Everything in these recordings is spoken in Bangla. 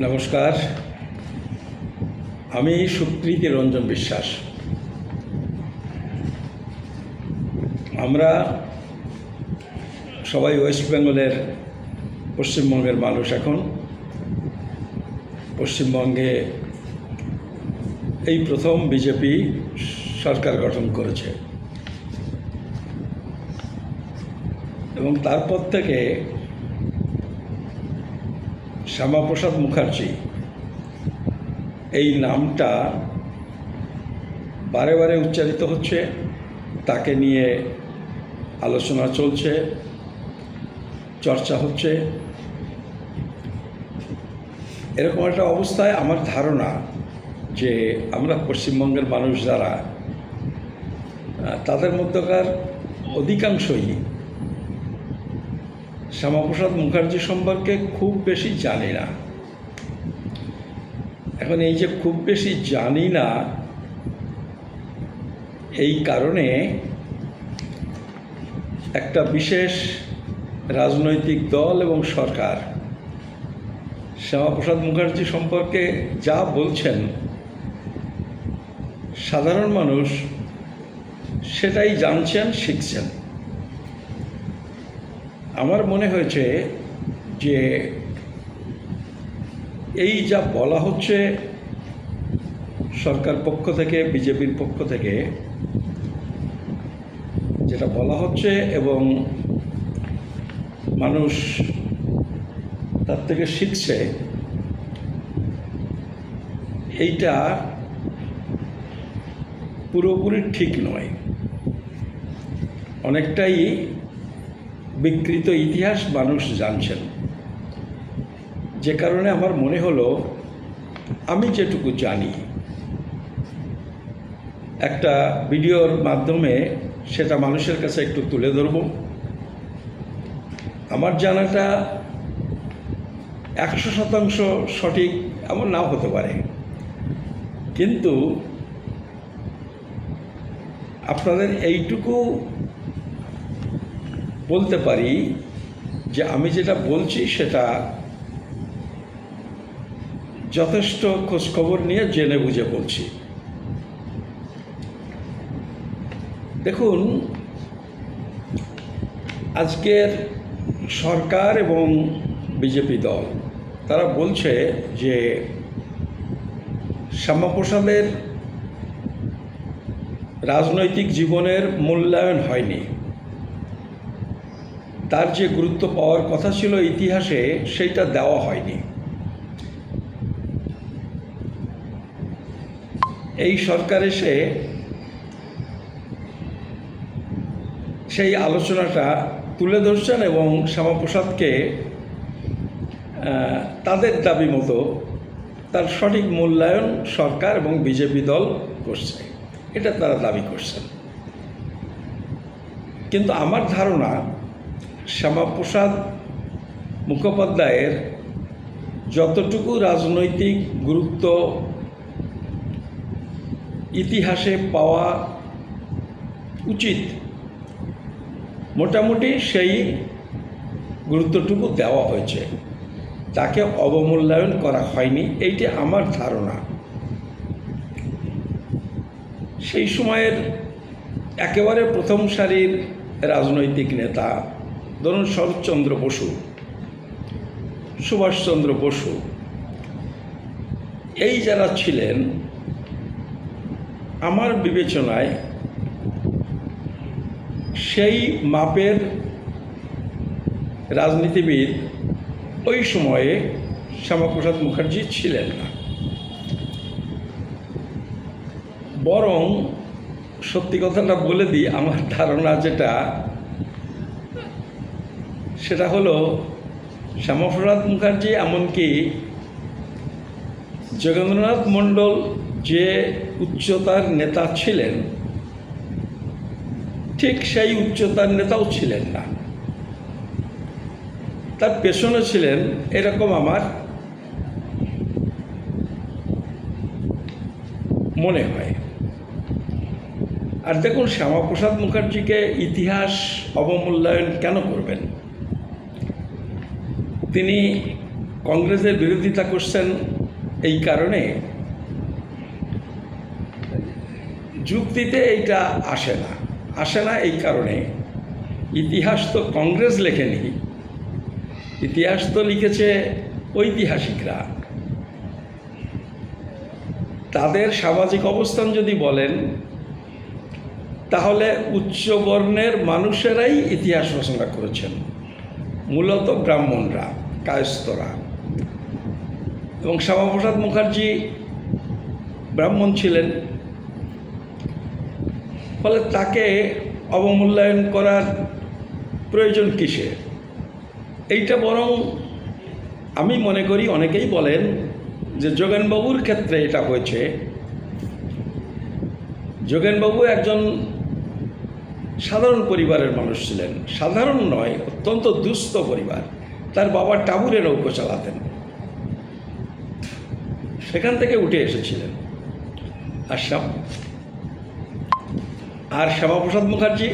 নমস্কার, আমি সুকৃতি রঞ্জন বিশ্বাস। আমরা সবাই ওয়েস্ট বেঙ্গলের পশ্চিমবঙ্গের মানুষ। এখন পশ্চিমবঙ্গে এই প্রথম বিজেপি সরকার গঠন করেছে এবং তারপর থেকে শ্যামাপ্রসাদ মুখার্জি এই নামটা বারে বারে উচ্চারিত হচ্ছে, তাকে নিয়ে আলোচনা চলছে, চর্চা হচ্ছে। এরকম একটা অবস্থায় আমার ধারণা যে আমরা পশ্চিমবঙ্গের মানুষ যারা, তাদের মধ্যকার অধিকাংশই শ্যামাপ্রসাদ মুখার্জি সম্পর্কে খুব বেশি জানি না। এখন এই যে খুব বেশি জানি না, এই কারণে একটা বিশেষ রাজনৈতিক দল এবং সরকার শ্যামাপ্রসাদ মুখার্জি সম্পর্কে যা বলছেন, সাধারণ মানুষ সেটাই জানছেন, শিখছেন। আমার মনে হয়েছে যে এই যা বলা হচ্ছে সরকার পক্ষ থেকে, বিজেপির পক্ষ থেকে যেটা বলা হচ্ছে এবং মানুষ তার থেকে শিখছে, এইটা পুরোপুরি ঠিক নয়। অনেকটাই বিকৃত ইতিহাস মানুষ জানছেন, যে কারণে আমার মনে হলো আমি যেটুকু জানি একটা ভিডিওর মাধ্যমে সেটা মানুষের কাছে একটু তুলে ধরব। আমার জানাটা 100% সঠিক এমন নাও হতে পারে, কিন্তু আপনাদের এইটুকু বলতে পারি যে আমি যেটা বলছি সেটা যথেষ্ট খোঁজখবর নিয়ে জেনে বুঝে বলছি। দেখুন, আজকের সরকার এবং বিজেপি দল তারা বলছে যে শ্যামাপ্রসাদের রাজনৈতিক জীবনের মূল্যায়ন হয়নি, তার যে গুরুত্ব পাওয়ার কথা ছিল ইতিহাসে সেইটা দেওয়া হয়নি। এই সরকার এসে সেই আলোচনাটা তুলে ধরছেন এবং শ্যামাপ্রসাদকে তাদের দাবি মতো তার সঠিক মূল্যায়ন সরকার এবং বিজেপি দল করছে, এটা তারা দাবি করছেন। কিন্তু আমার ধারণা শ্যামাপ্রসাদ মুখোপাধ্যায়ের যতটুকু রাজনৈতিক গুরুত্ব ইতিহাসে পাওয়া উচিত, মোটামুটি সেই গুরুত্বটুকু দেওয়া হয়েছে, তাকে অবমূল্যায়ন করা হয়নি, এইটা আমার ধারণা। সেই সময়ের একেবারে প্রথম সারির রাজনৈতিক নেতা, ধরুন শরৎচন্দ্র বসু, সুভাষচন্দ্র বসু, এই যারা ছিলেন, আমার বিবেচনায় সেই মাপের রাজনীতিবিদ ওই সময়ে শ্যামাপ্রসাদ মুখার্জি ছিলেন না। বরং সত্যি কথাটা বলে দিই, আমার ধারণা যেটা, সেটা হলো শ্যামাপ্রসাদ মুখার্জি এমনকি যোগেন্দ্রনাথ মণ্ডল যে উচ্চতার নেতা ছিলেন, ঠিক সেই উচ্চতার নেতাও ছিলেন না, তার পেছনে ছিলেন, এরকম আমার মনে হয়। আর দেখুন, শ্যামাপ্রসাদ মুখার্জিকে ইতিহাস অবমূল্যায়ন কেন করবেন? তিনি কংগ্রেসের বিরোধিতা করছেন এই কারণে, যুক্তিতে এইটা আসে না এই কারণে, ইতিহাস তো কংগ্রেস লেখেনি, ইতিহাস তো লিখেছে ঐতিহাসিকরা। তাদের সামাজিক অবস্থান যদি বলেন, তাহলে উচ্চবর্ণের মানুষেরাই ইতিহাস রচনা করেছেন, মূলত ব্রাহ্মণরা, কায়স্থরা। এবং শ্যামাপ্রসাদ মুখার্জি ব্রাহ্মণ ছিলেন, ফলে তাকে অবমূল্যায়ন করার প্রয়োজন কিসে? এইটা বরং আমি মনে করি, অনেকেই বলেন যে যোগেনবাবুর ক্ষেত্রে এটা হয়েছে। যোগেনবাবু একজন সাধারণ পরিবারের মানুষ ছিলেন, সাধারণ নয়, অত্যন্ত দুস্থ পরিবার। তার বাবা টাবুরে নৌকো চালাতেন, সেখান থেকে উঠে এসেছিলেন। আর শ্যামাপ্রসাদ মুখার্জি,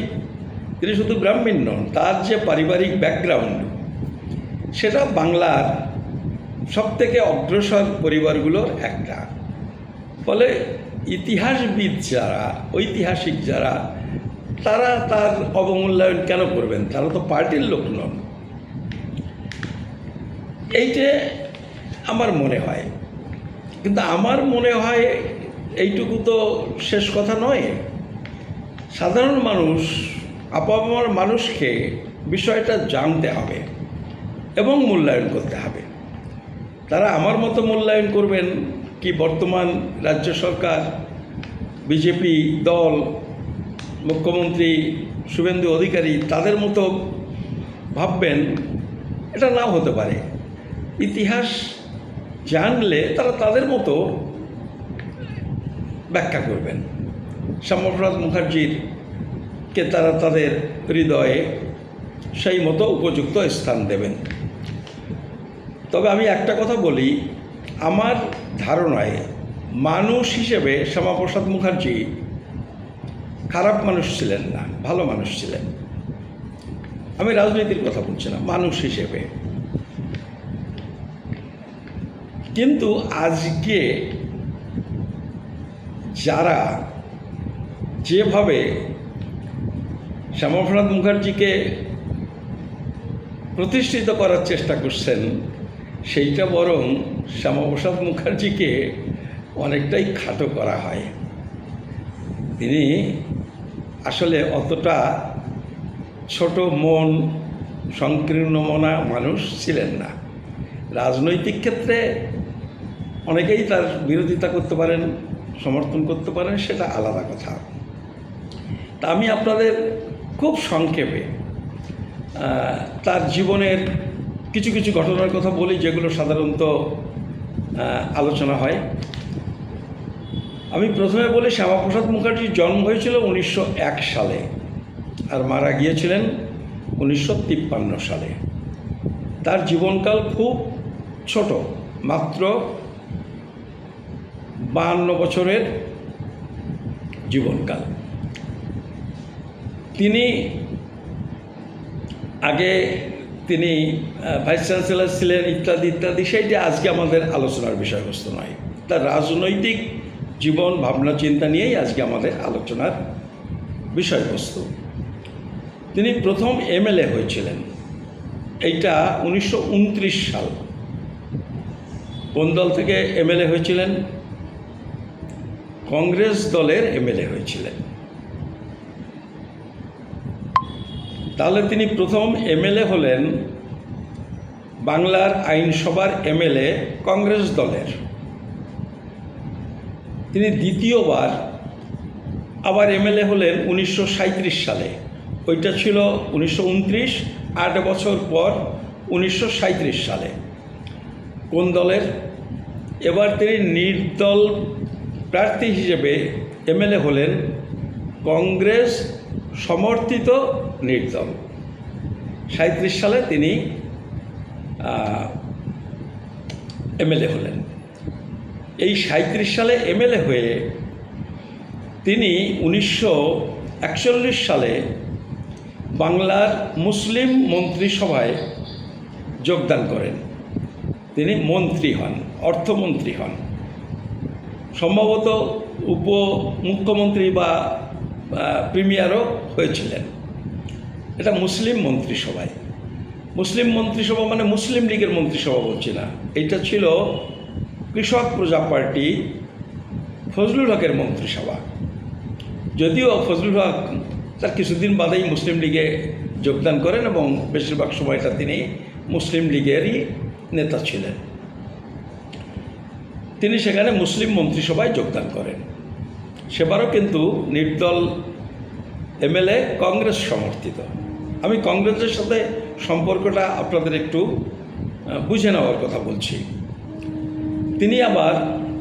তিনি শুধু ব্রাহ্মণ নন, তার যে পারিবারিক ব্যাকগ্রাউন্ড, সেটা বাংলার সবথেকে অগ্রসর পরিবারগুলোর একটা। ফলে ইতিহাসবিদ যারা, ঐতিহাসিক যারা, তারা তার অবমূল্যায়ন কেন করবেন? তারা তো পার্টির লোক নন। এইটা আমার মনে হয়। কিন্তু আমার মনে হয় এইটুকু তো শেষ কথা নয়। সাধারণ মানুষ, আপামর মানুষকে বিষয়টা জানতে হবে এবং মূল্যায়ন করতে হবে। তারা আমার মতো মূল্যায়ন করবেন কি বর্তমান রাজ্য সরকার, বিজেপি দল, মুখ্যমন্ত্রী শুভেন্দু অধিকারী তাদের মতো ভাববেন? এটা নাও হতে পারে। ইতিহাস জানলে তারা তাদের মতো ব্যাখ্যা করবেন। শ্যামাপ্রসাদ মুখার্জিকে তারা তাদের হৃদয়ে সেই মতো উপযুক্ত স্থান দেবেন। তবে আমি একটা কথা বলি, আমার ধারণায় মানুষ হিসেবে শ্যামাপ্রসাদ মুখার্জি খারাপ মানুষ ছিলেন না, ভালো মানুষ ছিলেন। আমি রাজনীতির কথা বলছি না, মানুষ হিসেবে। কিন্তু আজকে যারা যেভাবে শ্যামাপ্রসাদ মুখার্জিকে প্রতিষ্ঠিত করার চেষ্টা করছেন, সেইটা বরং শ্যামাপ্রসাদ মুখার্জিকে অনেকটাই খাটো করা হয়। তিনি আসলে অতটা ছোট মন, সংকীর্ণ মনা মানুষ ছিলেন না। রাজনৈতিক ক্ষেত্রে অনেকেই তার বিরোধিতা করতে পারেন, সমর্থন করতে পারেন, সেটা আলাদা কথা। তা আমি আপনাদের খুব সংক্ষেপে তার জীবনের কিছু কিছু ঘটনার কথা বলি, যেগুলো সাধারণত আলোচনা হয়। আমি প্রথমে বলি, শ্যামাপ্রসাদ মুখার্জির জন্ম হয়েছিল 1901 সালে আর মারা গিয়েছিলেন 1953 সালে। তার জীবনকাল খুব ছোট, মাত্র 52 বছরের জীবনকাল। তিনি ভাইস চ্যান্সেলর ছিলেন, ইত্যাদি ইত্যাদি। সেইটা আজকে আমাদের আলোচনার বিষয়বস্তু নয়। তার রাজনৈতিক জীবন, ভাবনা চিন্তা নিয়েই আজকে আমাদের আলোচনার বিষয়বস্তু। তিনি প্রথম এমএলএ হয়েছিলেন, এইটা 1929 সাল। কোন দল থেকে এমএলএ হয়েছিলেন? কংগ্রেস দলের এমএলএ হয়েছিলেন। তাহলে তিনি প্রথম এমএলএ হলেন, বাংলার আইনসভার এমএলএ কংগ্রেস দলের। তিনি দ্বিতীয়বার আবার এমএলএ হলেন 1937 সালে। ওইটা ছিল 1929, 8 বছর পর 1937 সালে। কোন দলের? এবার তিনি নির্দল প্রার্থী হিসেবে এমএলএ হলেন, কংগ্রেস সমর্থিত নির্দল। 37 সালে তিনি এমএলএ হলেন। এই 37 সালে এমএলএ হয়ে তিনি 1941 সালে বাংলার মুসলিম মন্ত্রিসভায় যোগদান করেন। তিনি মন্ত্রী হন, অর্থমন্ত্রী হন, সম্ভবত উপমুখ্যমন্ত্রী বা প্রিমিয়ারও হয়েছিলেন। এটা মুসলিম মন্ত্রিসভায়। মুসলিম মন্ত্রিসভা মানে মুসলিম লীগের মন্ত্রিসভা বলছি না, এটা ছিল কৃষক প্রজা পার্টি ফজলুল হকের মন্ত্রিসভা। যদিও ফজলুল হক তার কিছুদিন বাদেই মুসলিম লীগে যোগদান করেন এবং বেশিরভাগ সময়টা তিনি মুসলিম লীগেরই নেতা ছিলেন। তিনি সেখানে মুসলিম মন্ত্রিসভায় যোগদান করেন। সেবারও কিন্তু নির্দল এমএলএ, কংগ্রেস সমর্থিত। আমি কংগ্রেসের সাথে সম্পর্কটা আপনাদের একটু বুঝে নেওয়ার কথা বলছি। তিনি আবার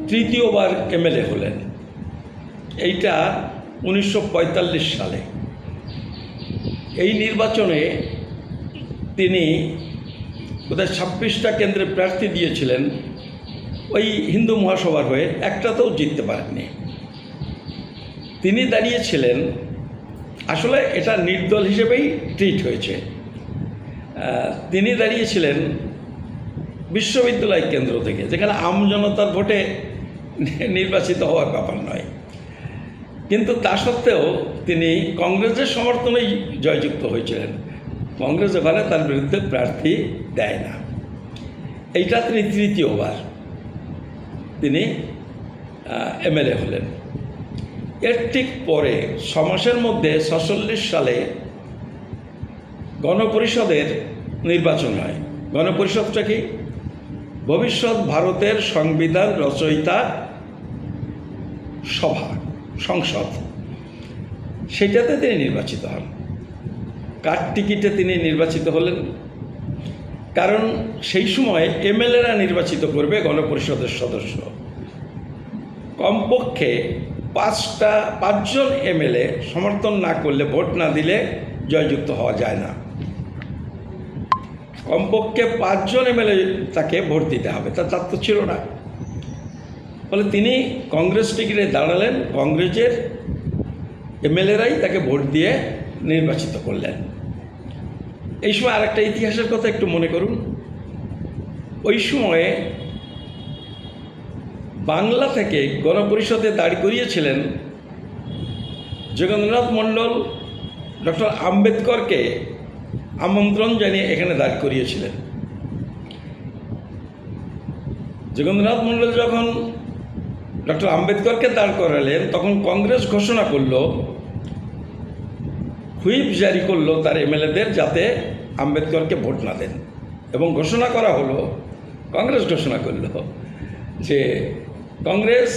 তৃতীয়বার এমএলএ হলেন, এইটা 1945 সালে। এই নির্বাচনে তিনি বোধহয় 26টা কেন্দ্রে প্রার্থী দিয়েছিলেন, ওই হিন্দু মহাসভার হয়ে একটাতেও জিততে পারেননি। তিনি দাঁড়িয়েছিলেন, আসলে এটা নির্দল হিসেবেই ট্রিট হয়েছে, তিনি দাঁড়িয়েছিলেন বিশ্ববিদ্যালয় কেন্দ্র থেকে, যেখানে আমজনতার ভোটে নির্বাচিত হওয়ার ব্যাপার নয়। কিন্তু তা সত্ত্বেও তিনি কংগ্রেসের সমর্থনেই জয়যুক্ত হয়েছিলেন। কংগ্রেস ওখানে তার বিরুদ্ধে প্রার্থী দেয় না। এইটা তিনি তৃতীয়বার তিনি এমএলএ হলেন। এর ঠিক পরে 6 মাসের মধ্যে 46 সালে গণপরিষদের নির্বাচন হয়। গণপরিষদটা কি? ভবিষ্যৎ ভারতের সংবিধান রচয়িতা সভা, সংসদ, সেটাতে তিনি নির্বাচিত হন। কার টিকিটে তিনি নির্বাচিত হলেন? কারণ সেই সময় এমএলএরা নির্বাচিত করবে গণপরিষদের সদস্য। কমপক্ষে 5জন এমএলএ সমর্থন না করলে, ভোট না দিলে জয়যুক্ত হওয়া যায় না। কমপক্ষে 5জন এমএলএ তাকে ভোট দিতে হবে, তার তো ছিল না। ফলে তিনি কংগ্রেস টিকিটে দাঁড়ালেন, কংগ্রেসের এমএলএরাই তাকে ভোট দিয়ে নির্বাচিত করলেন। এই সময় আরেকটা ইতিহাসের কথা একটু মনে করুন। ওই সময়ে বাংলা থেকে গণপরিষদে দাঁড় করিয়েছিলেন যোগেন্দ্রনাথ মণ্ডল, ডক্টর আম্বেদকরকে আমন্ত্রণ জানিয়ে এখানে দাঁড় করিয়েছিলেন। যোগেন্দ্রনাথ মণ্ডল যখন ডক্টর আম্বেদকরকে দাঁড় করালেন, তখন কংগ্রেস ঘোষণা করল, হুইপ জারি করলো তার এমএলএদের যাতে আম্বেদকরকে ভোট না দেন। এবং ঘোষণা করা হলো, কংগ্রেস ঘোষণা করল যে কংগ্রেস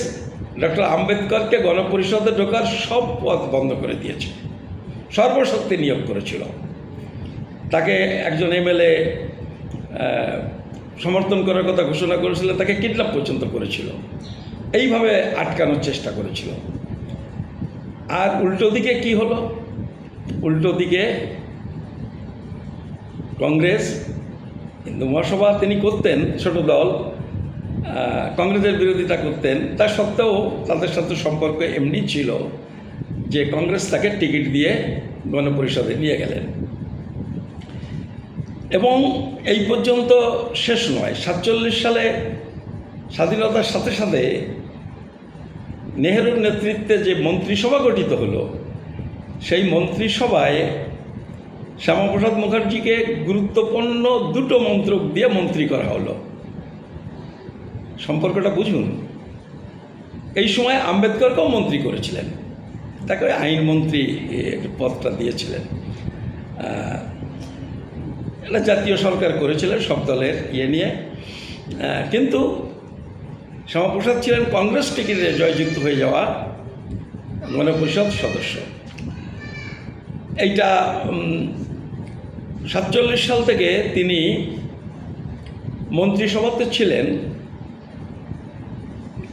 ডক্টর আম্বেদকরকে গণপরিষদে ঢোকার সব পথ বন্ধ করে দিয়েছে, সর্বশক্তি নিয়োগ করেছিল। তাকে একজন এমএলএ সমর্থন করার কথা ঘোষণা করেছিল, তাকে কিডন্যাপ পর্যন্ত করেছিল, এইভাবে আটকানোর চেষ্টা করেছিল। আর উল্টো দিকে কি হলো? উল্টো দিকে কংগ্রেস, হিন্দু মহাসভা তিনি করতেন, ছোট দল, কংগ্রেসের বিরোধিতা করতেন, তা সত্ত্বেও তাদের সাথে সম্পর্ক এমনি ছিল যে কংগ্রেস তাকে টিকিট দিয়ে গণপরিষদে নিয়ে গেলেন। এবং এই পর্যন্ত শেষ নয়। 47 সালে স্বাধীনতার সাথে সাথে নেহেরুর নেতৃত্বে যে মন্ত্রিসভা গঠিত হলো, সেই মন্ত্রিসভায় শ্যামাপ্রসাদ মুখার্জিকে গুরুত্বপূর্ণ 2টো মন্ত্রক দিয়ে মন্ত্রী করা হলো। সম্পর্কটা বুঝুন। এই সময় আম্বেদকরকেও মন্ত্রী করেছিলেন, তাকে আইনমন্ত্রী পদটা দিয়েছিলেন। এটা জাতীয় সরকার করেছিলেন সব দলের নিয়ে। কিন্তু শ্যামাপ্রসাদ ছিলেন কংগ্রেস টিকিটে জয়যুক্ত হয়ে যাওয়া গণপরিষদ সদস্য। এইটা 47 সাল থেকে তিনি মন্ত্রিসভাতে ছিলেন,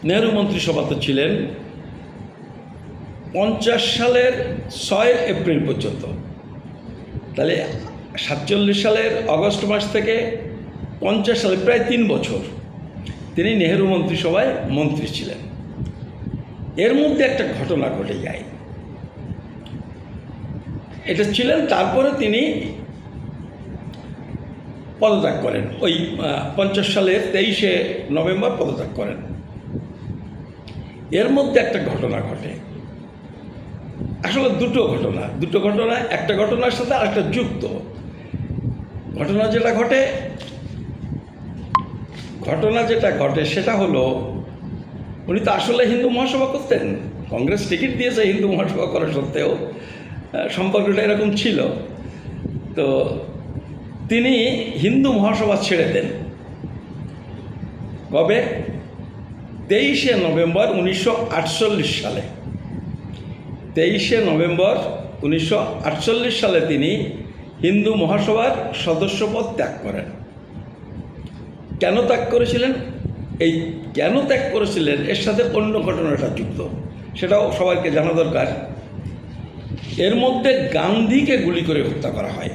নেহরু মন্ত্রিসভাতে ছিলেন 50 সালের 6 এপ্রিল পর্যন্ত। তাহলে 47 সালের অগস্ট মাস থেকে 50 সালে প্রায় 3 বছর তিনি নেহরু মন্ত্রিসভায় মন্ত্রী ছিলেন। এর মধ্যে একটা ঘটনা ঘটে যায়। এটা ছিলেন, তারপরে তিনি পদত্যাগ করেন। ওই 50 সালের 23শে নভেম্বর পদত্যাগ করেন। এর মধ্যে একটা ঘটনা ঘটে, আসলে দুটো ঘটনা, একটা ঘটনার সাথে আরেকটা যুক্ত। ঘটনা যেটা ঘটে সেটা হলো, উনি তো আসলে হিন্দু মহাসভা করতেন, কংগ্রেস টিকিট দিয়েছে হিন্দু মহাসভা করা সত্ত্বেও সম্পর্কটা এরকম ছিল। তো তিনি হিন্দু মহাসভা ছেড়ে দেন কবে? 23শে নভেম্বর 1948 সালে। 23শে নভেম্বর 1948 সালে তিনি হিন্দু মহাসভার সদস্যপদ ত্যাগ করেন। কেন ত্যাগ করেছিলেন? এই কেন ত্যাগ করেছিলেন এর সাথে অন্য ঘটনাটা যুক্ত, সেটাও সবাইকে জানা দরকার। এর মধ্যে গান্ধীকে গুলি করে হত্যা করা হয়।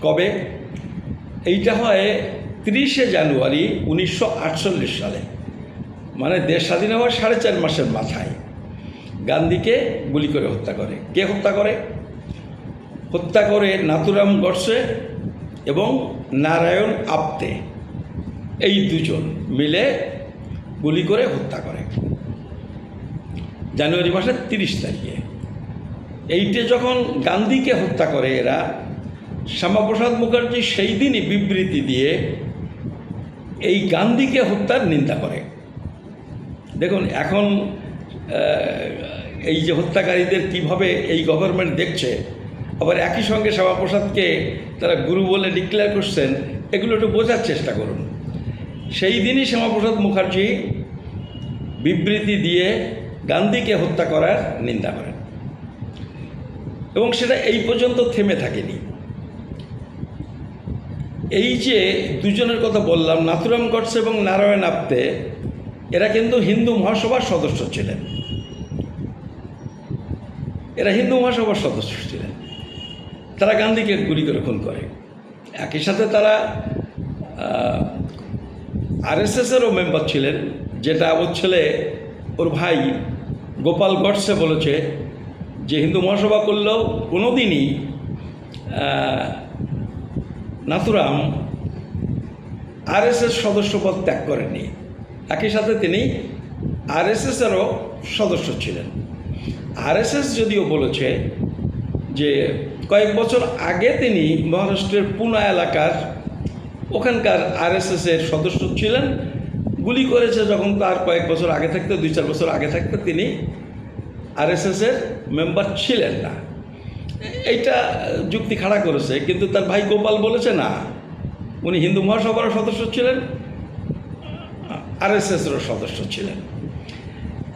কবে? এইটা হয় 30শে জানুয়ারি 1948 সালে, মানে দেশ স্বাধীন হওয়ার 4.5 মাসের মাথায় গান্ধীকে গুলি করে হত্যা করে। কে হত্যা করে? হত্যা করে নাথুরাম গডসে এবং নারায়ণ আপ্তে, এই দুজন মিলে গুলি করে হত্যা করে জানুয়ারি মাসের 30 তারিখে। এইটে যখন গান্ধীকে হত্যা করে এরা, শ্যামাপ্রসাদ মুখার্জি সেই দিনই বিবৃতি দিয়ে এই গান্ধীকে হত্যার নিন্দা করে। দেখুন এখন এই যে হত্যাকারীদের কিভাবে এই গভর্নমেন্ট দেখছে, আবার একই সঙ্গে শ্যামাপ্রসাদকে তারা গুরু বলে ডিক্লেয়ার করছেন, এগুলো একটু বোঝার চেষ্টা করুন। সেই দিনই শ্যামাপ্রসাদ মুখার্জি বিবৃতি দিয়ে গান্ধীকে হত্যা করার নিন্দা করেন, এবং সেটা এই পর্যন্ত থেমে থাকেনি। এই যে দুজনের কথা বললাম, নাথুরাম গডসে এবং নারায়ণ আপ্তে, এরা কিন্তু হিন্দু মহাসভার সদস্য ছিলেন। তারা গান্ধীকে গুলি করে খুন করে। একই সাথে তারা আরএসএসেরও মেম্বার ছিলেন, যেটা ওর ছেলে, ওর ভাই গোপাল গডসে বলেছে যে হিন্দু মহাসভা করলেও কোনো দিনই নাথুরাম আরএসএস সদস্যপদ ত্যাগ করেননি। একই সাথে তিনি আরএসএসেরও সদস্য ছিলেন। আরএসএস যদিও বলেছে যে কয়েক বছর আগে তিনি মহারাষ্ট্রের পুনা এলাকার ওখানকার আরএসএসের সদস্য ছিলেন, গুলি করেছে যখন তার কয়েক বছর আগে থাকতে, 2-4 বছর আগে থাকতে তিনি আরএসএসের মেম্বার ছিলেন না। এইটা যুক্তি খাড়া করেছে, কিন্তু তার ভাই গোপাল বলেছে না, উনি হিন্দু মহাসভারও সদস্য ছিলেন, আরএসএসেরও সদস্য ছিলেন।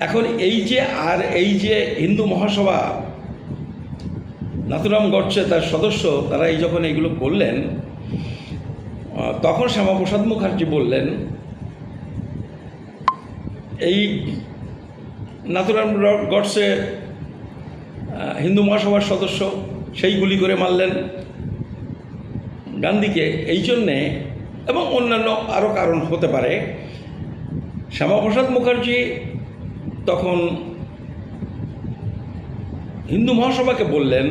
এখন এই যে হিন্দু মহাসভা, নাথুরাম গডসে তার সদস্য, তারা যখন এইগুলো করলেন, তখন শ্যামাপ্রসাদ মুখার্জি বললেন, এই নাথুরাম গডসে হিন্দু মহাসভার সদস্য, সেই গুলি করে মারলেন গান্ধীকে এই জন্যে, এবং অন্যান্য আরও কারণ হতে পারে। শ্যামাপ্রসাদ মুখার্জি তখন হিন্দু মহাসভাকে বললেন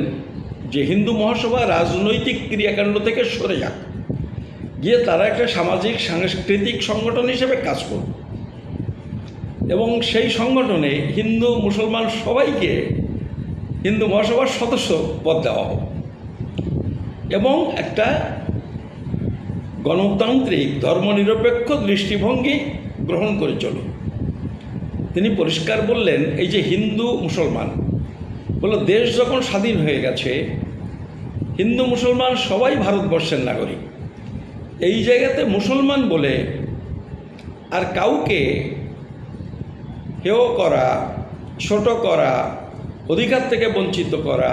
যে হিন্দু মহাসভা রাজনৈতিক ক্রিয়াকাণ্ড থেকে সরে যাক, গিয়ে তারা একটা সামাজিক সাংস্কৃতিক সংগঠন হিসেবে কাজ করবে, এবং সেই সংগঠনে হিন্দু মুসলমান সবাইকে হিন্দু মহাসভার সদস্য পদ দেওয়া হোক, এবং একটা গণতান্ত্রিক ধর্মনিরপেক্ষ দৃষ্টিভঙ্গি গ্রহণ করে চলুন। তিনি পরিষ্কার বললেন, এই যে হিন্দু মুসলমান বলল, দেশ যখন স্বাধীন হয়ে গেছে, হিন্দু মুসলমান সবাই ভারতবর্ষের নাগরিক। এই জায়গাতে মুসলমান বলে আর কাউকে হেয় করা, ছোট করা, অধিকার থেকে বঞ্চিত করা,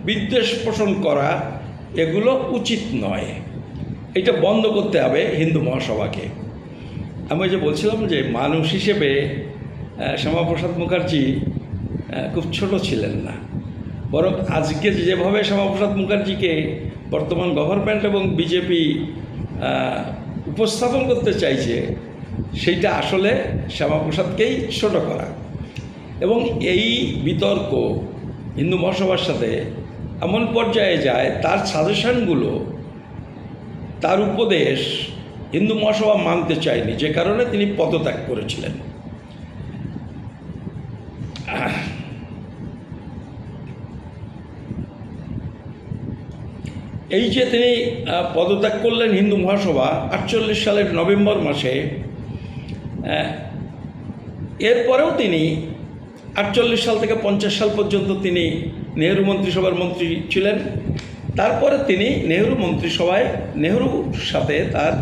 বিদ্বেষ পোষণ করা, এগুলো উচিত নয়। এটা বন্ধ করতে হবে হিন্দু মহাসভাকে। আমি যে বলছিলাম যে মানুষ হিসেবে শ্যামাপ্রসাদ মুখার্জি খুব ছোট ছিলেন না, বরং আজকে যেভাবে শ্যামাপ্রসাদ মুখার্জিকে বর্তমান গভর্নমেন্ট এবং বিজেপি উপস্থাপন করতে চাইছে, সেইটা আসলে শ্যামাপ্রসাদকেই ছোট করা। এবং এই বিতর্ক হিন্দু মহাসভার সাথে এমন পর্যায়ে যায়, তার সাজেশনগুলো তার উপদেশ হিন্দু মহাসভা মানতে চায়নি, যে কারণে তিনি পদত্যাগ করেছিলেন। এই যে তিনি পদত্যাগ করলেন হিন্দু মহাসভা 48 সালের নভেম্বর মাসে, এরপরেও তিনি 48 সাল থেকে 50 সাল পর্যন্ত তিনি নেহেরু মন্ত্রিসভার মন্ত্রী ছিলেন। তারপরে তিনি নেহেরু মন্ত্রিসভায় নেহেরুর সাথে তার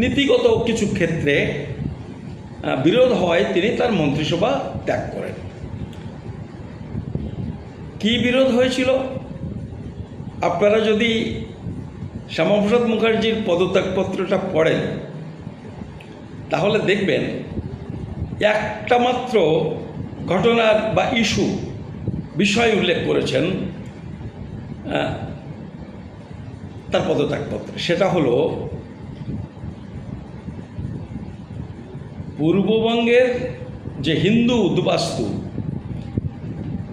নীতিগত কিছু ক্ষেত্রে বিরোধ হয়, তিনি তার মন্ত্রিসভা ত্যাগ করেন। কি বিরোধ হয়েছিল? আপনারা যদি শ্যামাপ্রসাদ মুখার্জির পদত্যাগপত্রটা পড়েন তাহলে দেখবেন একটা মাত্র ঘটনার বা বিষয় উল্লেখ করেছেন তার পদত্যাগপত্রে। সেটা হলো পূর্ববঙ্গের যে হিন্দু উদ্বাস্তু,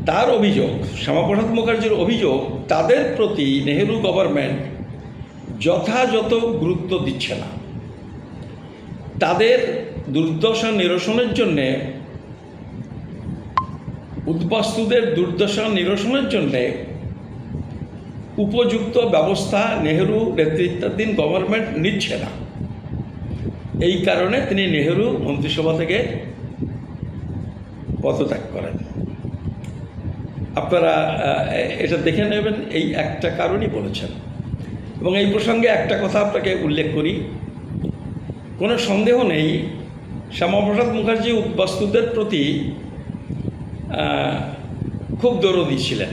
তার অভিযোগ, শ্যামাপ্রসাদ মুখার্জির অভিযোগ, তাদের প্রতি নেহেরু গভর্নমেন্ট যথাযথ গুরুত্ব দিচ্ছে না। তাদের দুর্দশা নিরসনের জন্যে, উদ্বাস্তুদের দুর্দশা নিরসনের জন্যে উপযুক্ত ব্যবস্থা নেহেরু নেতৃত্বাধীন গভর্নমেন্ট নিচ্ছে না। এই কারণে তিনি নেহেরু মন্ত্রিসভা থেকে পদত্যাগ করেন। আপনারা এটা দেখে নেবেন, এই একটা কারণই বলেছেন। এবং এই প্রসঙ্গে একটা কথা আপনাকে উল্লেখ করি, কোনো সন্দেহ নেই শ্যামাপ্রসাদ মুখার্জি উদ্বাস্তুদের প্রতি খুব দরদি ছিলেন।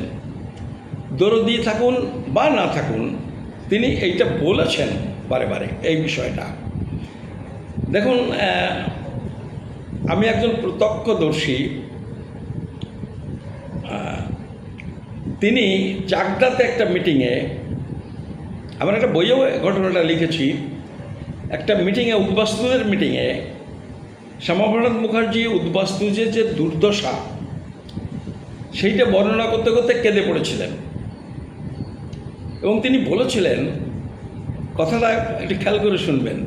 দরদি থাকুন বা না থাকুন, তিনি এইটা বলেছেন বারে বারে এই বিষয়টা। দেখুন, আমি একজন প্রত্যক্ষদর্শী। তিনি চাকদাতে একটা মিটিংয়ে, আমার একটা বইয়েও ঘটনাটা লিখেছি, একটা মিটিংয়ে, উদ্বাস্তুদের মিটিংয়ে, শ্যামাপ্রসাদ মুখার্জি উদ্বাস্তুদের যে দুর্দশা সেইটা বর্ণনা করতে করতে কেঁদে পড়েছিলেন। এবং তিনি বলেছিলেন, কথাটা একটু খেয়াল করে শুনবেন,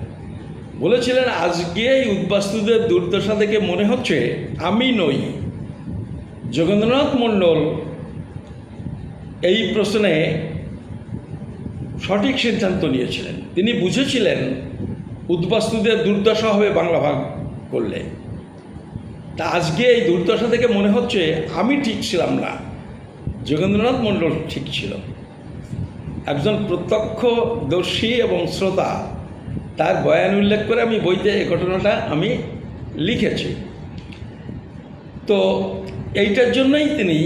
বলেছিলেন, আজকে এই উদ্বাস্তুদের দুর্দশা দেখে মনে হচ্ছে আমি নই, যোগেন্দ্রনাথ মণ্ডল এই প্রশ্নে সঠিক সিদ্ধান্ত নিয়েছিলেন। তিনি বুঝেছিলেন উদ্বাস্তুদের দুর্দশা হবে বাংলা ভাগ করলে। তা আজকে এই দুর্দশা থেকে মনে হচ্ছে আমি ঠিক ছিলাম না, যোগেন্দ্রনাথ মণ্ডল ঠিক ছিল। একজন প্রত্যক্ষদর্শী এবং শ্রোতা, তার বয়ান উল্লেখ করে আমি বইতে এই ঘটনাটা আমি লিখেছি। তো এইটার জন্যই তিনি,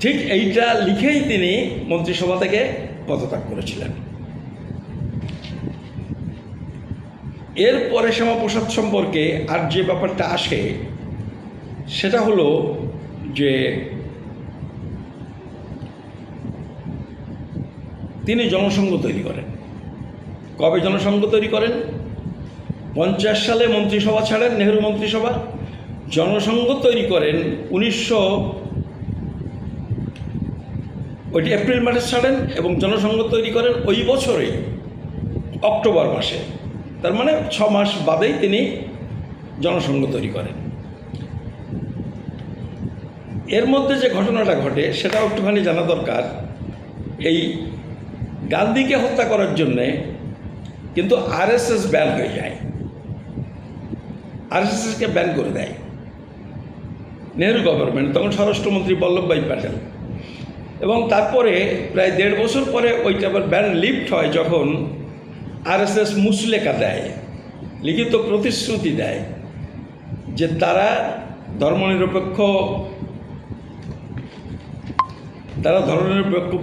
ঠিক এইটা লিখেই তিনি মন্ত্রিসভা থেকে পদত্যাগ করেছিলেন। এরপরে শ্যামাপ্রসাদ সম্পর্কে আর যে ব্যাপারটা আসে সেটা হলো যে তিনি জনসংঘ তৈরি করেন। কবে জনসংঘ তৈরি করেন? 50 সালে মন্ত্রিসভা ছাড়েন, নেহেরু মন্ত্রিসভা। জনসংঘ তৈরি করেন ওইটি এপ্রিল মাসে ছাড়েন এবং জনসংঘ তৈরি করেন ওই বছরেই অক্টোবর মাসে। তার মানে 6 মাস বাদেই তিনি জনসংঘ তৈরি করেন। এর মধ্যে যে ঘটনাটা ঘটে সেটাও একটুখানি জানা দরকার। এই গান্ধীকে হত্যা করার জন্যে কিন্তু আরএসএস ব্যান হয়ে যায়, আরএসএসকে ব্যান করে দেয় নেহেরু গভর্নমেন্ট, তখন স্বরাষ্ট্রমন্ত্রী বল্লভভাই প্যাটেল। এবং তারপরে প্রায় 1.5 বছর পরে ওইটা আবার ব্যান লিফট হয়, যখন আরএসএস মুচলেকা দেয়, লিখিত প্রতিশ্রুতি দেয় যে তারা ধর্মনিরপেক্ষ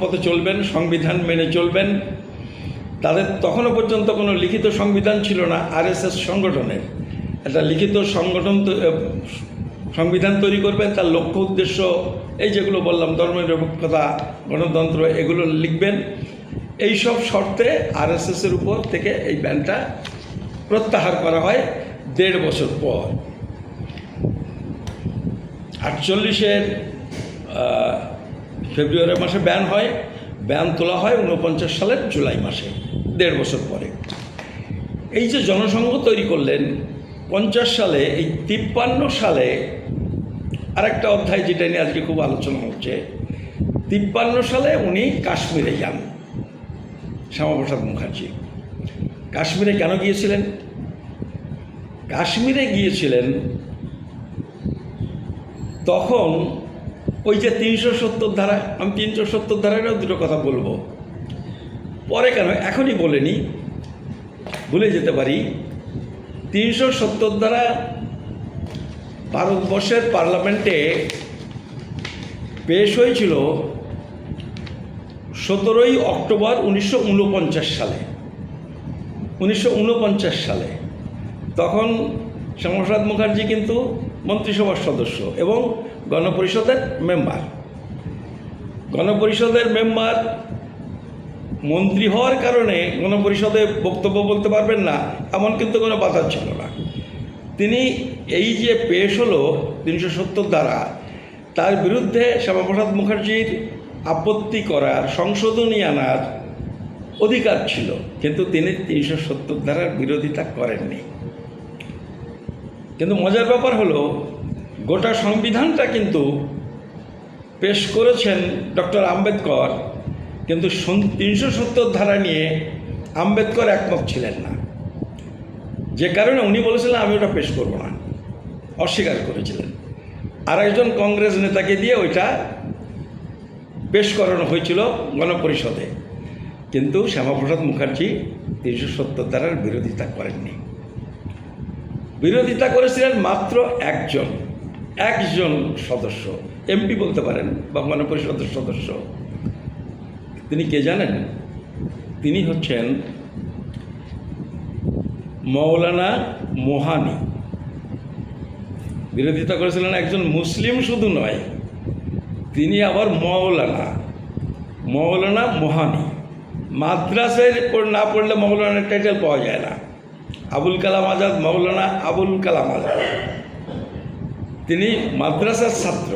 পথে চলবেন, সংবিধান মেনে চলবেন। তাদের তখনও পর্যন্ত কোনো লিখিত সংবিধান ছিল না। আরএসএস সংগঠনের একটা লিখিত সংবিধান তৈরি করবেন, তার লক্ষ্য উদ্দেশ্য এই যেগুলো বললাম, ধর্মনিরপেক্ষতা, গণতন্ত্র, এগুলো লিখবেন। এই সব শর্তে আরএসএসের উপর থেকে এই ব্যানটা প্রত্যাহার করা হয় 1.5 বছর পর। 48-এর ফেব্রুয়ারি মাসে ব্যান হয়, ব্যান তোলা হয় 49 সালের জুলাই মাসে। 1.5 বছর পরে। এই যে জনসংঘ তৈরি করলেন 50 সালে, এই 53 সালে আরেকটা অধ্যায় যেটা নিয়ে আজকে খুব আলোচনা হচ্ছে, 53 সালে উনি কাশ্মীরে যান। শ্যামাপ্রসাদ মুখার্জি কাশ্মীরে কেন গিয়েছিলেন? কাশ্মীরে গিয়েছিলেন তখন ওই যে 370 ধারা, আমি 370 ধারারও দুটো কথা বলবো পরে, কেন এখনই বলেনি, ভুলে যেতে পারি। 370 ধারা ভারতবর্ষের পার্লামেন্টে পেশ হয়েছিল 17 অক্টোবর 1949 সালে। 1949 সালে তখন শ্যামাপ্রসাদ মুখার্জি কিন্তু মন্ত্রিসভার সদস্য এবং গণপরিষদের মেম্বার। গণপরিষদের মেম্বার মন্ত্রী হওয়ার কারণে গণপরিষদে বক্তব্য বলতে পারবেন না এমন কিন্তু কোনো বাধা ছিল না। তিনি এই যে পেশ হলো 370 ধারা, তার বিরুদ্ধে শ্যামাপ্রসাদ মুখার্জির আপত্তি করার, সংশোধনী আনার অধিকার ছিল, কিন্তু তিনি 370 ধারার বিরোধিতা করেননি। কিন্তু মজার ব্যাপার হলো গোটা সংবিধানটা কিন্তু পেশ করেছেন ডক্টর আম্বেদকর, কিন্তু 370 ধারা নিয়ে আম্বেদকর একমত ছিলেন না, যে কারণে উনি বলেছিলেন আমি ওটা পেশ করব না, অস্বীকার করেছিলেন। আর একজন কংগ্রেস নেতাকে দিয়ে ওইটা পেশ করানো হয়েছিল গণপরিষদে, কিন্তু শ্যামাপ্রসাদ মুখার্জি 370 ধারার বিরোধিতা করেননি। বিরোধিতা করেছিলেন মাত্র একজন সদস্য, এমপি বলতে পারেন বা গণপরিষদের সদস্য। তিনি কে জানেন? তিনি হচ্ছেন মৌলানা মোহানি। বিরোধিতা করেছিলেন একজন মুসলিম শুধু নয়, তিনি আবার মৌলানা মোহানি। মাদ্রাসায় না পড়লে মৌলানার টাইটেল পাওয়া যায় না। আবুল কালাম আজাদ, মৌলানা আবুল কালাম আজাদ, তিনি মাদ্রাসার ছাত্র,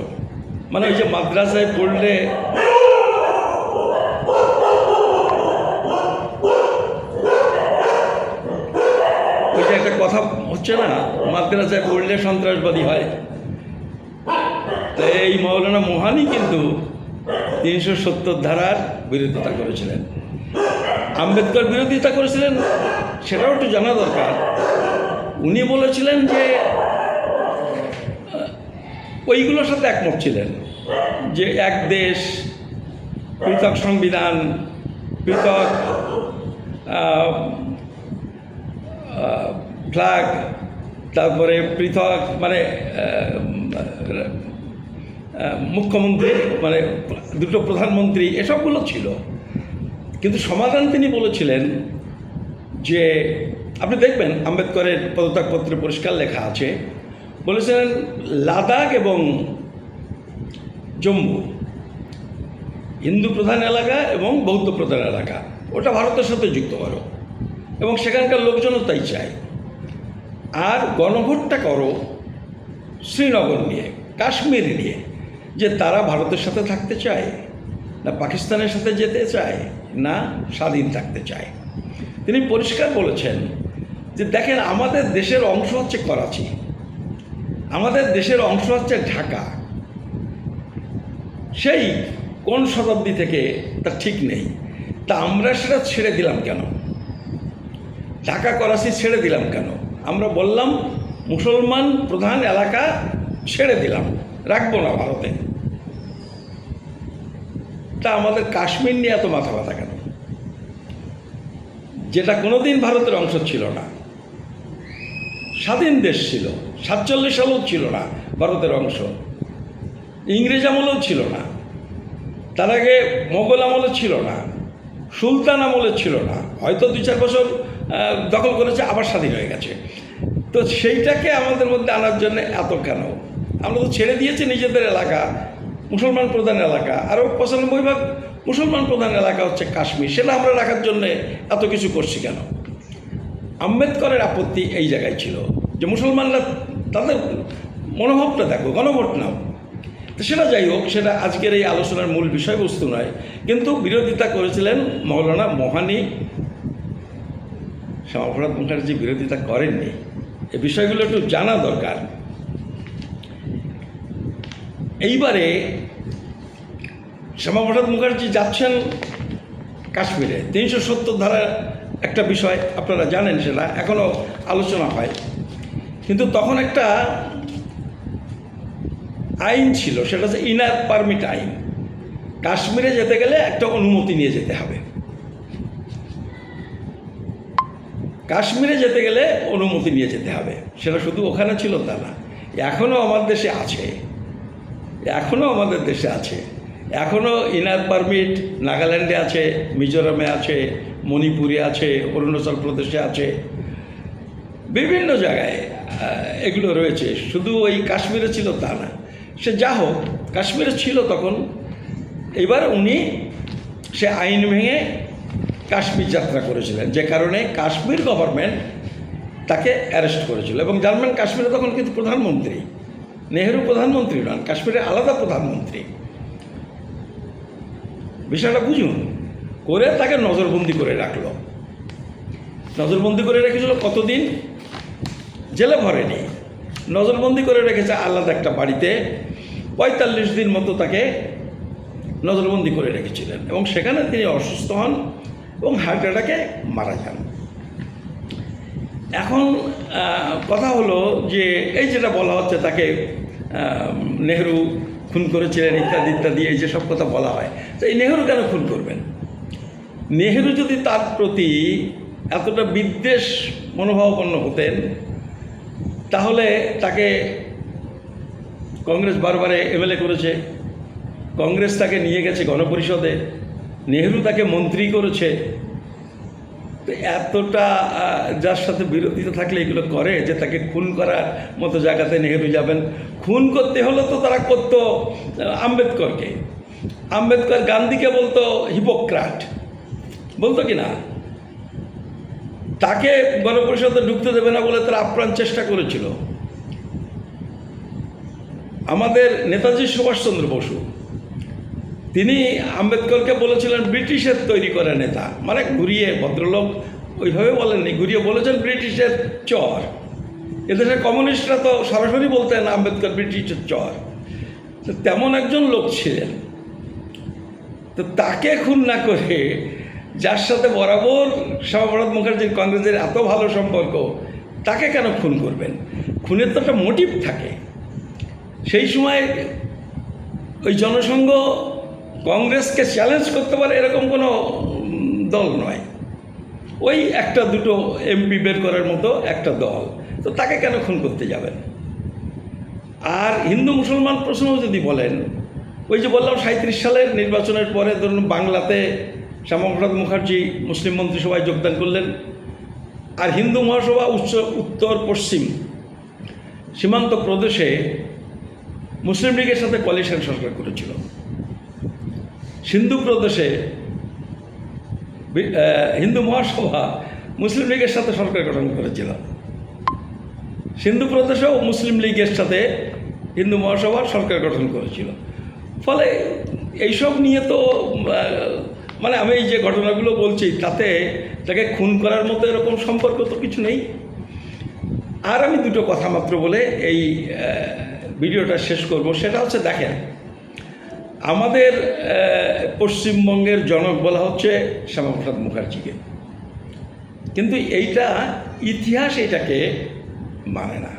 মানে ওই যে মাদ্রাসায় পড়লে ওই যে একটা কথা হচ্ছে না, মাদ্রাসায় পড়লে সন্ত্রাসবাদী হয়। তো এই মৌলানা মোহানি কিন্তু 370 ধারার বিরোধিতা করেছিলেন। আম্বেদকর বিরোধিতা করেছিলেন, সেটাও একটু জানা দরকার। উনি বলেছিলেন যে ওইগুলোর সাথে একমত ছিলেন, যে এক দেশ, পৃথক সংবিধান, পৃথক ফ্ল্যাগ, তারপরে পৃথক মানে মুখ্যমন্ত্রী, মানে দুটো প্রধানমন্ত্রী, এসবগুলো ছিল। কিন্তু সমাধান তিনি বলেছিলেন যে, আপনি দেখবেন আম্বেদকরের পদত্যাগপত্রে পরিষ্কার লেখা আছে, বলেছিলেন লাদাখ এবং জম্মু হিন্দু প্রধান এলাকা এবং বৌদ্ধ প্রধান এলাকা, ওটা ভারতের সাথে যুক্ত করো এবং সেখানকার লোকজনও তাই চায়। আর গণভোটটা করো শ্রীনগর নিয়ে, কাশ্মীর নিয়ে, যে তারা ভারতের সাথে থাকতে চায় না পাকিস্তানের সাথে যেতে চায় না স্বাধীন থাকতে চায়। তিনি পরিষ্কার বলেছেন যে দেখেন, আমাদের দেশের অংশ হচ্ছে করাচি, আমাদের দেশের অংশ হচ্ছে ঢাকা। সেই কোন শতাব্দী থেকে তা ঠিক নেই, তা আমরা সেটা ছেড়ে দিলাম কেন? ঢাকা করাচি ছেড়ে দিলাম কেন? আমরা বললাম মুসলমান প্রধান এলাকা ছেড়ে দিলাম, রাখবো না ভারতে। তা আমাদের কাশ্মীর নিয়ে এত মাথা ব্যথা কেন? যেটা কোনোদিন ভারতের অংশ ছিল না, স্বাধীন দেশ ছিল, 47 সালেও ছিল না ভারতের অংশ, ইংরেজ আমলেও ছিল না, তার আগে মোগল আমলে ছিল না, সুলতান আমলে ছিল না, হয়তো 2-4 বছর দখল করেছে, আবার স্বাধীন হয়ে গেছে। তো সেইটাকে আমাদের মধ্যে আনার জন্য এত কেন? আমরা তো ছেড়ে দিয়েছি নিজেদের এলাকা, মুসলমান প্রধান এলাকা, আরও 95% মুসলমান প্রধান এলাকা হচ্ছে কাশ্মীর, সেটা আমরা রাখার জন্যে এত কিছু করছি কেন? আম্বেদকরের আপত্তি এই জায়গায় ছিল যে মুসলমানরা তাদের মনোভাবটা দেখো, গণভোট নাও। তো সেটা যাই হোক, সেটা আজকের এই আলোচনার মূল বিষয়বস্তু নয়, কিন্তু বিরোধিতা করেছিলেন মৌলানা মোহানি শ্যামাপ্রসাদ মুখার্জি বিরোধিতা করেননি। এই বিষয়গুলো একটু জানা দরকার। এইবারে শ্যামাপ্রসাদ মুখার্জি যাচ্ছেন কাশ্মীরে, 370 ধারা একটা বিষয় আপনারা জানেন, সেটা এখনও আলোচনা হয়। কিন্তু তখন একটা আইন ছিল, সেটা হচ্ছে ইনার পারমিট আইন। কাশ্মীরে যেতে গেলে একটা অনুমতি নিয়ে যেতে হবে। কাশ্মীরে যেতে গেলে অনুমতি নিয়ে যেতে হবে। সেটা শুধু ওখানে ছিল তা না, এখনও আমাদের দেশে আছে। এখনও ইনার পারমিট নাগাল্যান্ডে আছে, মিজোরামে আছে, মণিপুরে আছে, অরুণাচল প্রদেশে আছে, বিভিন্ন জায়গায় এগুলো রয়েছে। শুধু ওই কাশ্মীরে ছিল তা না। সে যা হোক, কাশ্মীরে ছিল তখন। এবার উনি সে আইন ভেঙে কাশ্মীর যাত্রা করেছিলেন, যে কারণে কাশ্মীর গভর্নমেন্ট তাকে অ্যারেস্ট করেছিল। এবং জানবেন, কাশ্মীরে তখন কিন্তু প্রধানমন্ত্রী, নেহেরু প্রধানমন্ত্রী নন, কাশ্মীরে আলাদা প্রধানমন্ত্রী। বিষয়টা বুঝুন। করে তাকে নজরবন্দি করে রাখলো। নজরবন্দি করে রেখেছিল কতদিন? জেলে ভরেনি, নজরবন্দি করে রেখেছে আলাদা একটা বাড়িতে। 45 দিন মতো তাকে নজরবন্দি করে রেখেছিলেন, এবং সেখানে তিনি অসুস্থ হন এবং হার্ট অ্যাটাকে মারা যান। এখন কথা হলো যে এই যেটা বলা হচ্ছে তাকে নেহেরু খুন করেছিলেন ইত্যাদি ইত্যাদি, এই যে সব কথা বলা হয়, তো এই নেহেরু কেন খুন করবেন? নেহেরু যদি তার প্রতি এতটা বিদ্বেষ মনোভাবাপন্ন হতেন, তাহলে তাকে কংগ্রেস বারবারে এমএলএ করেছে, কংগ্রেস তাকে নিয়ে গেছে গণপরিষদে, নেহেরু তাকে মন্ত্রী করেছে। তো এতটা যার সাথে বিরোধিতা থাকলে এগুলো করে, যে তাকে খুন করার মতো জায়গাতে নেহেরু যাবেন? খুন করতে হলো তো তারা করতো আম্বেদকরকে। আম্বেদকর গান্ধীকে বলতো হিপোক্রাট, বলতো কি না? তাকে গণপরিষদে ঢুকতে দেবে না বলে তারা আপ্রাণ চেষ্টা করেছিল। আমাদের নেতাজি সুভাষচন্দ্র বসু, তিনি আম্বেদকরকে বলেছিলেন ব্রিটিশের তৈরি করা নেতা, মানে ঘুরিয়ে, ভদ্রলোক ওইভাবে বলেননি, ঘুরিয়ে বলেছেন ব্রিটিশের চর। এদেশের কমিউনিস্টরা তো সরাসরি বলতেন আম্বেদকর ব্রিটিশের চর। তো তেমন একজন লোক ছিলেন। তো তাকে খুন না করে, যার সাথে বরাবর শ্যামাপ্রসাদ মুখার্জির কংগ্রেসের এত ভালো সম্পর্ক, তাকে কেন খুন করবেন? খুনের তো একটা মোটিভ থাকে। সেই সময় ওই জনসংঘ কংগ্রেসকে চ্যালেঞ্জ করতে পারে এরকম কোনো দল নয়, ওই একটা দুটো এমপি বের করার মতো একটা দল। তো তাকে কেন খুন করতে যাবেন? আর হিন্দু মুসলমান প্রশ্ন যদি বলেন, ওই যে বললাম 37 সালের নির্বাচনের পরে ধরুন বাংলাতে শ্যামাপ্রসাদ মুখার্জি মুসলিম মন্ত্রিসভায় যোগদান করলেন, আর হিন্দু মহাসভা উত্তর পশ্চিম সীমান্ত প্রদেশে মুসলিম লীগের সাথে কোয়ালিশন সরকার করেছিল। সিন্ধু প্রদেশে হিন্দু মহাসভা মুসলিম লীগের সাথে সরকার গঠন করেছিল। সিন্ধু প্রদেশেও মুসলিম লীগের সাথে হিন্দু মহাসভা সরকার গঠন করেছিল। ফলে এইসব নিয়ে তো মানে আমি এই যে ঘটনাগুলো বলছি, তাতে তাকে খুন করার মতো এরকম সম্পর্ক তো কিছু নেই। আর আমি দুটো কথা মাত্র বলে এই ভিডিওটা শেষ করব। সেটা হচ্ছে, দেখেন, আমাদের পশ্চিমবঙ্গের জনক বলা হচ্ছে শ্যামাপ্রসাদ মুখার্জিকে, কিন্তু এইটা ইতিহাস এটাকে মানে না।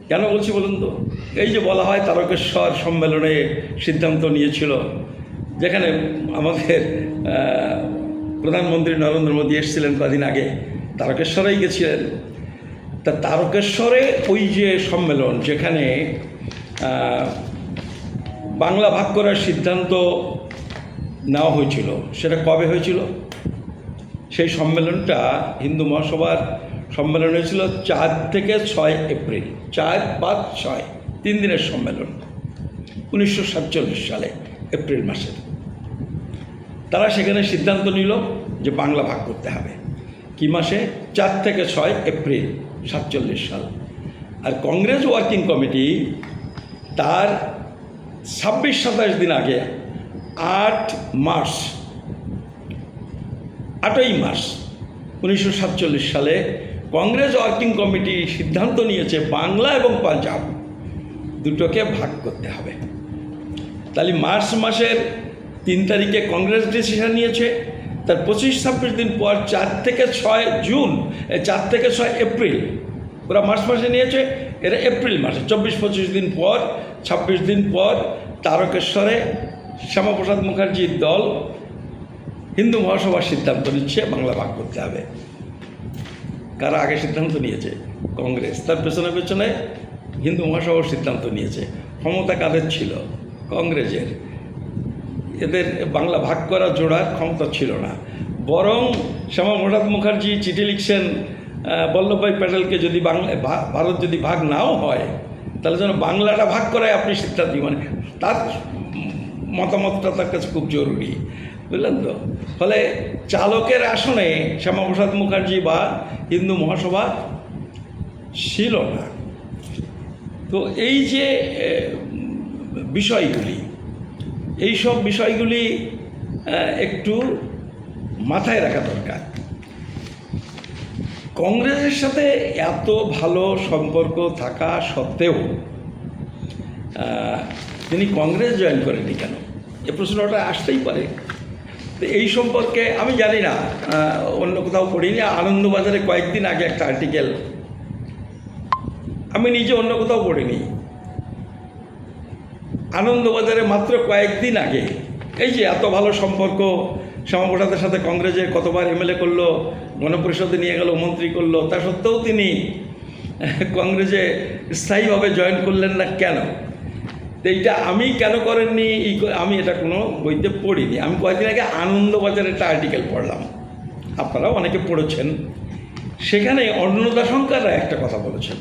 কেন বলছি বলুন তো? এই যে বলা হয় তারকেশ্বর সম্মেলনে সিদ্ধান্ত নিয়েছিল, যেখানে আমাদের প্রধানমন্ত্রী নরেন্দ্র মোদী এসেছিলেন কদিন আগে, তারকেশ্বরেই গেছিলেন। তা তারকেশ্বরে ওই যে সম্মেলন, যেখানে বাংলা ভাগ করার সিদ্ধান্ত নেওয়া হয়েছিল, সেটা কবে হয়েছিল? সেই সম্মেলনটা হিন্দু মহাসভার সম্মেলন হয়েছিল 4 থেকে 6 এপ্রিল, 4, 5, 6, 3 দিনের সম্মেলন 1947 সালে এপ্রিল মাসে। তারা সেখানে সিদ্ধান্ত নিল যে বাংলা ভাগ করতে হবে। কি মাসে? 4 থেকে 6 এপ্রিল 47 সাল। আর কংগ্রেস ওয়ার্কিং কমিটি তার 26-27 দিন আগে 8 মার্চ 8ই মার্চ 1947 সালে কংগ্রেস ওয়ার্কিং কমিটি সিদ্ধান্ত নিয়েছে বাংলা এবং পাঞ্জাব দুটোকে ভাগ করতে হবে। তাহলে মার্চ মাসের 3 তারিখে কংগ্রেস ডিসিশন নিয়েছে, তার 25-26 দিন পর 4 থেকে 6 জুন, 4 থেকে 6 এপ্রিল, ওরা মার্চ মাসে নিয়েছে, এরা এপ্রিল মাসে 24-25 দিন পর, 26 দিন পর তারকেশ্বরে শ্যামাপ্রসাদ মুখার্জির দল হিন্দু মহাসভার সিদ্ধান্ত নিচ্ছে বাংলা ভাগ করতে হবে। কারা আগে সিদ্ধান্ত নিয়েছে? কংগ্রেস। তার পেছনে পেছনে হিন্দু মহাসভার সিদ্ধান্ত নিয়েছে। ক্ষমতা কাদের ছিল? কংগ্রেসের। এদের বাংলা ভাগ করা জোড়ার ক্ষমতা ছিল না, বরং শ্যামাপ্রসাদ মুখার্জি চিঠি লিখছেন বল্লভভাই প্যাটেলকে, যদি ভারত যদি ভাগ নাও হয় তাহলে যেন বাংলাটা ভাগ করায় আপনি সিদ্ধান্ত, মানে তার মতামতটা তার কাছে খুব জরুরি, বুঝলেন তো। ফলে চালকের আসনে শ্যামাপ্রসাদ মুখার্জি বা হিন্দু মহাসভা ছিল না। তো এই যে বিষয়গুলি, এই সব বিষয়গুলি একটু মাথায় রাখা দরকার। কংগ্রেসের সাথে এত ভালো সম্পর্ক থাকা সত্ত্বেও তিনি কংগ্রেস জয়েন করেননি কেন? এ প্রশ্নটা আসতেই পারে। তো এই সম্পর্কে আমি জানি না, অন্য কোথাও পড়িনি। আনন্দবাজারে কয়েকদিন আগে একটা আর্টিকেল, আমি নিজে অন্য কোথাও পড়িনি, আনন্দবাজারে মাত্র কয়েকদিন আগে, এই যে এত ভালো সম্পর্ক শ্যামাপ্রসাদের সাথে কংগ্রেসের, কতবার এমএলএ করলো, গণপরিষদে নিয়ে গেল, মন্ত্রী করলো, তা সত্ত্বেও তিনি কংগ্রেসে স্থায়ীভাবে জয়েন করলেন না কেন? তো এইটা আমি কেন করেননি, আমি এটা কোনো বইতে পড়িনি। আমি কয়েকদিন আগে আনন্দবাজারে একটা আর্টিকেল পড়লাম, আপনারাও অনেকে পড়েছেন। সেখানে অন্নদাশঙ্কর রায় একটা কথা বলেছেন।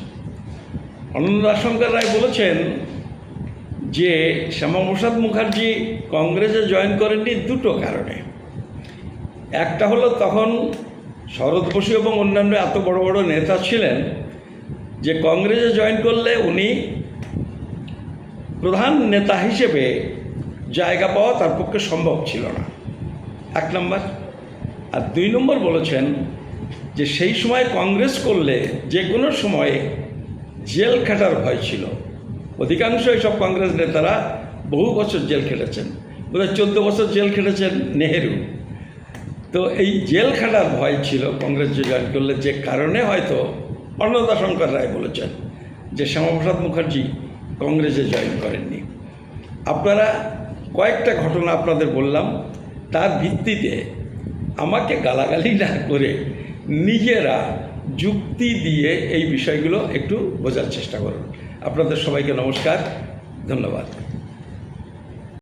অন্নদাশঙ্কর রায় বলেছেন যে শ্যামাপ্রসাদ মুখার্জি কংগ্রেসে জয়েন করেননি দুটো কারণে। একটা হলো তখন শরৎ বসু এবং অন্যান্য এত বড় বড় নেতা ছিলেন যে কংগ্রেসে জয়েন করলে উনি প্রধান নেতা হিসেবে জায়গা পাওয়া তার পক্ষে সম্ভব ছিল না, 1 নম্বর। আর 2 নম্বর বলেছেন যে সেই সময় কংগ্রেস করলে যে কোনো সময়ে জেল খাটার ভয় ছিল। অধিকাংশ সব কংগ্রেস নেতারা বহু বছর জেল খেটেছেন, বোধহয় 14 বছর জেল খেটেছেন নেহেরু। তো এই জেল খাটার ভয় ছিল কংগ্রেসে জয়েন করলে, যে কারণে হয়তো অন্নদাশঙ্কর রায় বলেছেন যে শ্যামাপ্রসাদ মুখার্জি কংগ্রেসে জয়েন করেননি। আপনারা কয়েকটা ঘটনা আপনাদের বললাম, তার ভিত্তিতে আমাকে গালাগালি না করে নিজেরা যুক্তি দিয়ে এই বিষয়গুলো একটু বোঝার চেষ্টা করুন। আপনাদের সবাইকে নমস্কার, ধন্যবাদ।